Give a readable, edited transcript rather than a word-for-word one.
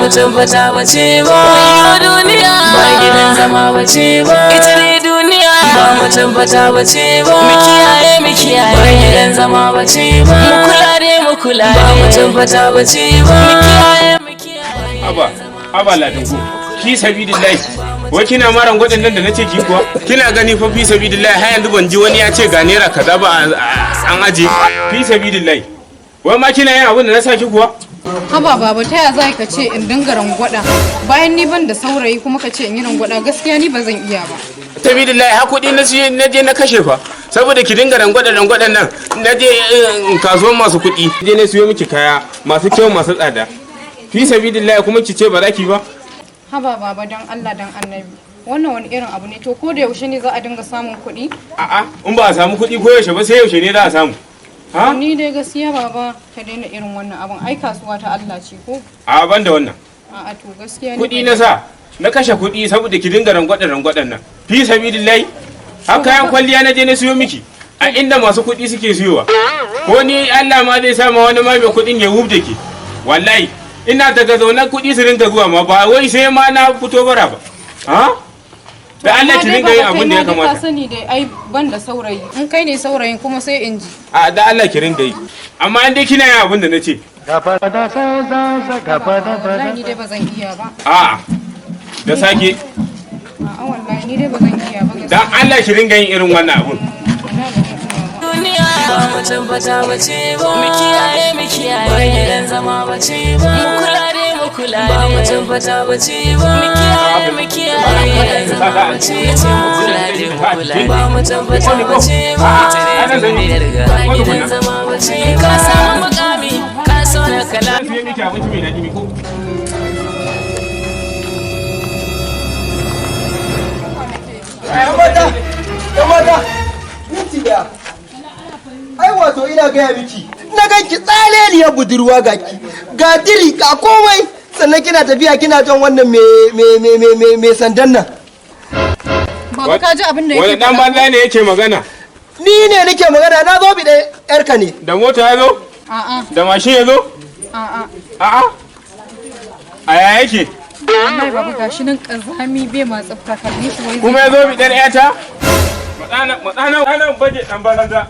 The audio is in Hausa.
mutum fata bace ba. Duniya ba gidan zama bace ba. Ita ne duniya ba mutum fata bace ba. Mu kiyaye ba gidan zama bace ba. Mu kula ba mutum fata bace ba. Mu kiyaye Aba ladinku fi sabidillahi wai kina maran gwadin nan da nace ki kuwa kina gani fa fi sabidillahi har yanzu ban ji wani ya ce ga naira kaza ba an aje fi sabidillahi wai ma kina yin abin da na saki kuwa. Haba baba ta ya za ka ce in dinga rangwada bayan ni ban da saurayi kuma ka ce in yi rangwada gaskiya ni ba zan iya ba. Sabidillahi ha kuɗi na je na kashe fa saboda ki dinga rangwadan nan na je kasuwan masu kuɗi je na siyo miki kaya masu kyau masu tsada fi sabidillahi kuma ki ce ba za ki ba. Haba baba dan Allah dan annabi wannan wani irin abu ne to ko da yaushe ne za a dinga samun kuɗi? A'a in ba a samu kuɗi ko yaushe ba sai yaushe ne za a samu. Ha? Ni dai gaskiya baba ka daina irin wannan abun ai kasuwa ta Allah ce ko? A'a ban da wannan. A'a to gaskiya ne. Kuɗi na sa na kashe kuɗi saboda ki dinga rangwadan nan. Fi sabidillahi har kayan kwalliya na je na siyo miki a inda masu kuɗi suke siyowa. Ko ni Allah ma zai sa ma wani ma mai kuɗin ya wubde ki. Wallahi ina daga zaune kuɗi su rinka zuwa ma ba wai sai ma na fito bara ba. Ha? Da Allah ki rinka yin abin da ya kamata. Ka sani dai ai ban da saurayi. In kai ne saurayin kuma sai in ji. A da Allah ki rinka yi. Amma in dai kina yin abin da nace. Wallahi ni dai ba zan iya ba. A'a. Da sake. A'a wallahi ni dai ba zan iya ba. Dan Allah ki rinka yin irin wannan abun. Duniya ba mutum fata bace ba. Mu kiyaye ba gidan zama bace ba. Mu kula ba mutum fata bace ba. Mu kiyaye gidan zama bace ba. Mu kula ba mutum fata bace ba. Ita ne duniyar ga gidan zama bace ba. Ka samu mukami ka so na kala. Sai miki abinci mai daɗi ko? Yamata, minti daya. Ai wato ina gaya miki, na ganki tsaleliyar budurwa ga diri ga komai sannan kina tafiya kina jan wannan me sandan nan. Baba ka ji abin da yake. Wani dan banza ne yake magana? Ni ne nake magana na zo bi da yarka ne. Da mota ya zo? A'a. Da mashin ya zo? A'a. A'a. A ya yake? Wallahi baba gashi nan kazami bai ma tsafta kalli shi wai. Kuma ya zo bi ɗan ƴata? Matsana baje ɗan banza.